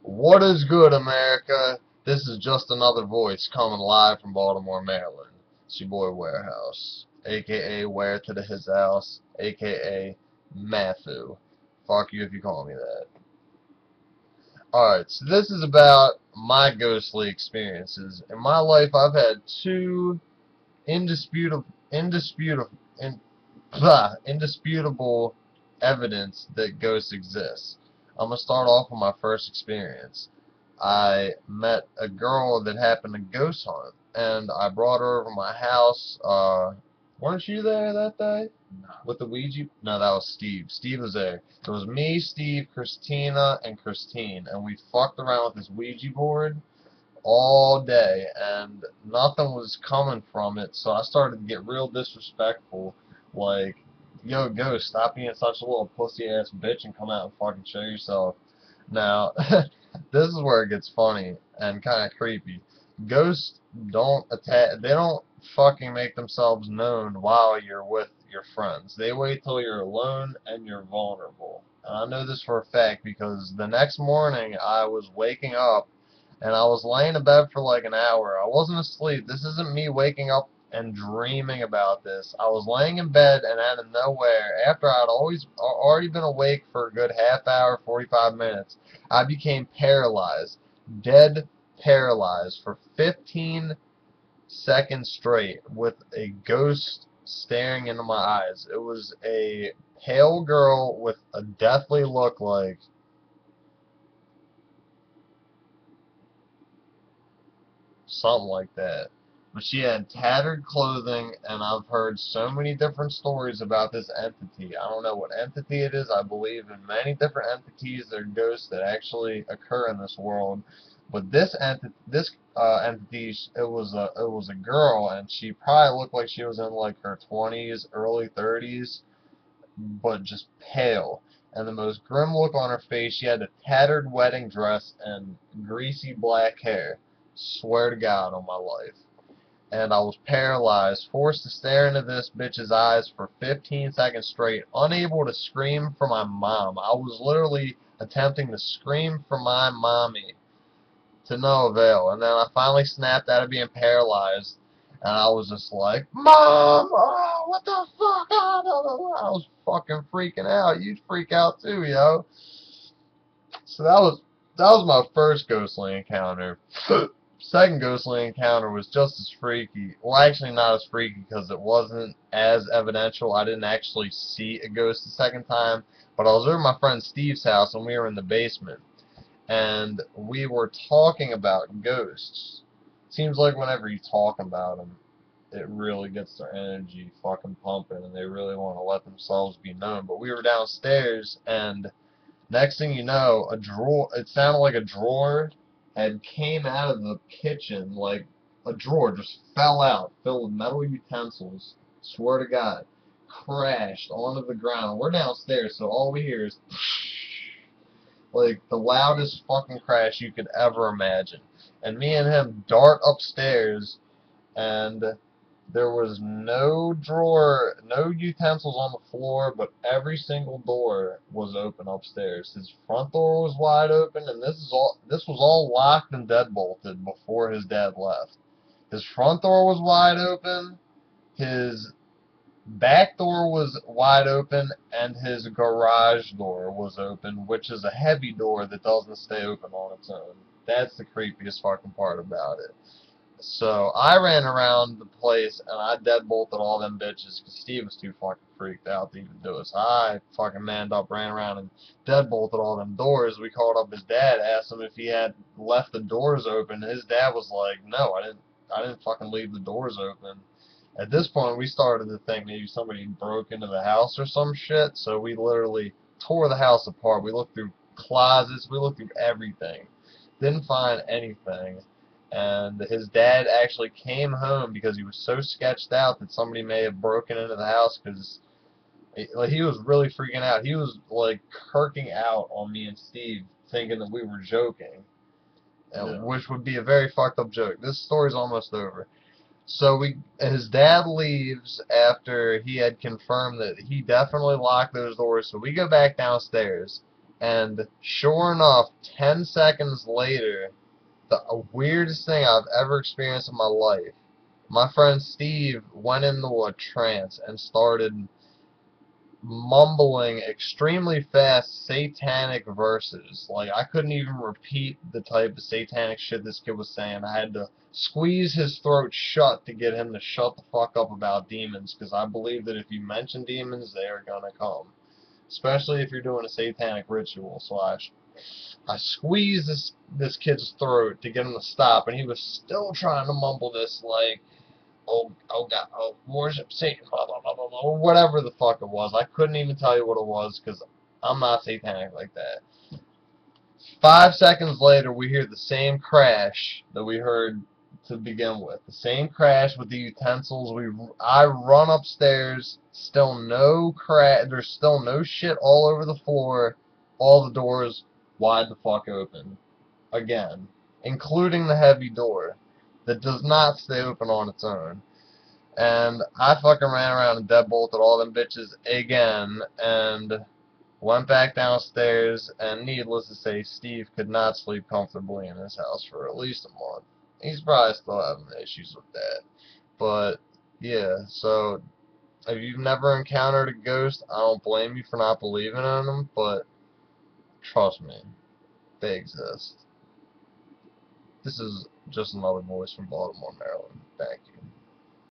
What is good, America? This is just another voice coming live from Baltimore, Maryland. It's your boy Warehouse, aka Ware to the His House, aka Matthew. Fuck you if you call me that. Alright, so this is about my ghostly experiences. In my life, I've had two indisputable, indisputable evidence that ghosts exist. I'm gonna start off with my first experience. I met a girl that happened to ghost hunt, and I brought her over to my house. Weren't you there that day? No. With the Ouija? No, that was Steve. Steve was there. It was me, Steve, Christina, and Christine, and we fucked around with this Ouija board all day, and nothing was coming from it, so I started to get real disrespectful, like, yo, ghost, stop being such a little pussy-ass bitch and come out and fucking show yourself. Now, this is where it gets funny and kind of creepy. Ghosts don't attack, they don't fucking make themselves known while you're with your friends. They wait till you're alone and you're vulnerable. And I know this for a fact because the next morning I was waking up and I was laying in bed for like an hour. I wasn't asleep. This isn't me waking up and dreaming about this. I was laying in bed, and out of nowhere, after I'd already been awake for a good half hour, 45 minutes, I became paralyzed, dead paralyzed for 15 seconds straight with a ghost staring into my eyes. It was a pale girl with a deathly look, like something like that. But she had tattered clothing, and I've heard so many different stories about this entity. I don't know what entity it is. I believe in many different entities. There are ghosts that actually occur in this world. But entity, it was a girl, and she probably looked like she was in like her 20s, early 30s, but just pale. And the most grim look on her face. She had a tattered wedding dress and greasy black hair. Swear to God on my life. And I was paralyzed, forced to stare into this bitch's eyes for 15 seconds straight, unable to scream for my mom. I was literally attempting to scream for my mommy, to no avail. And then I finally snapped out of being paralyzed, and I was just like, Mom! Oh, what the fuck? I was fucking freaking out. You'd freak out too, yo. So that was my first ghostly encounter. Second ghostly encounter was just as freaky. Well, actually not as freaky because it wasn't as evidential. I didn't actually see a ghost the second time, but I was over at my friend Steve's house and we were in the basement. And we were talking about ghosts. Seems like whenever you talk about them, it really gets their energy fucking pumping and they really want to let themselves be known. But we were downstairs and next thing you know, it sounded like a drawer had came out of the kitchen, like a drawer just fell out, filled with metal utensils, swear to God, crashed onto the ground. We're downstairs, so all we hear is like the loudest fucking crash you could ever imagine. And me and him dart upstairs, and there was no drawer, no utensils on the floor, but every single door was open upstairs. His front door was wide open, and this was all locked and deadbolted before his dad left. His front door was wide open, his back door was wide open, and his garage door was open, which is a heavy door that doesn't stay open on its own. That's the creepiest fucking part about it. So I ran around the place and I deadbolted all them bitches because Steve was too fucking freaked out to even do it. So I fucking manned up, ran around and deadbolted all them doors. We called up his dad, asked him if he had left the doors open. His dad was like, "No, I didn't fucking leave the doors open." At this point, we started to think maybe somebody broke into the house or some shit. So we literally tore the house apart. We looked through closets. We looked through everything. Didn't find anything. And his dad actually came home because he was so sketched out that somebody may have broken into the house because like, he was really freaking out. He was like kirking out on me and Steve thinking that we were joking, Yeah. which would be a very fucked up joke. This story's almost over. So his dad leaves after he had confirmed that he definitely locked those doors. So we go back downstairs, And sure enough, 10 seconds later, the weirdest thing I've ever experienced in my life, my friend Steve went into a trance and started mumbling extremely fast satanic verses. Like, I couldn't even repeat the type of satanic shit this kid was saying. I had to squeeze his throat shut to get him to shut the fuck up about demons, because I believe that if you mention demons, they are gonna come. Especially if you're doing a satanic ritual. So I squeezed this kid's throat to get him to stop, and he was still trying to mumble this, like, oh God, oh, worship Satan, blah, blah, blah, blah, blah, or whatever the fuck it was. I couldn't even tell you what it was, because I'm not satanic like that. 5 seconds later, we hear the same crash that we heard to begin with. The same crash with the utensils. I run upstairs, still no crash, there's still no shit all over the floor, all the doors wide the fuck open. Again, including the heavy door that does not stay open on its own. And I fucking ran around and deadbolted all them bitches again, and went back downstairs, and needless to say, Steve could not sleep comfortably in his house for at least a month. He's probably still having issues with that. But, yeah, so, if you've never encountered a ghost, I don't blame you for not believing in them, but trust me, they exist. This is just another voice from Baltimore, Maryland. Thank you.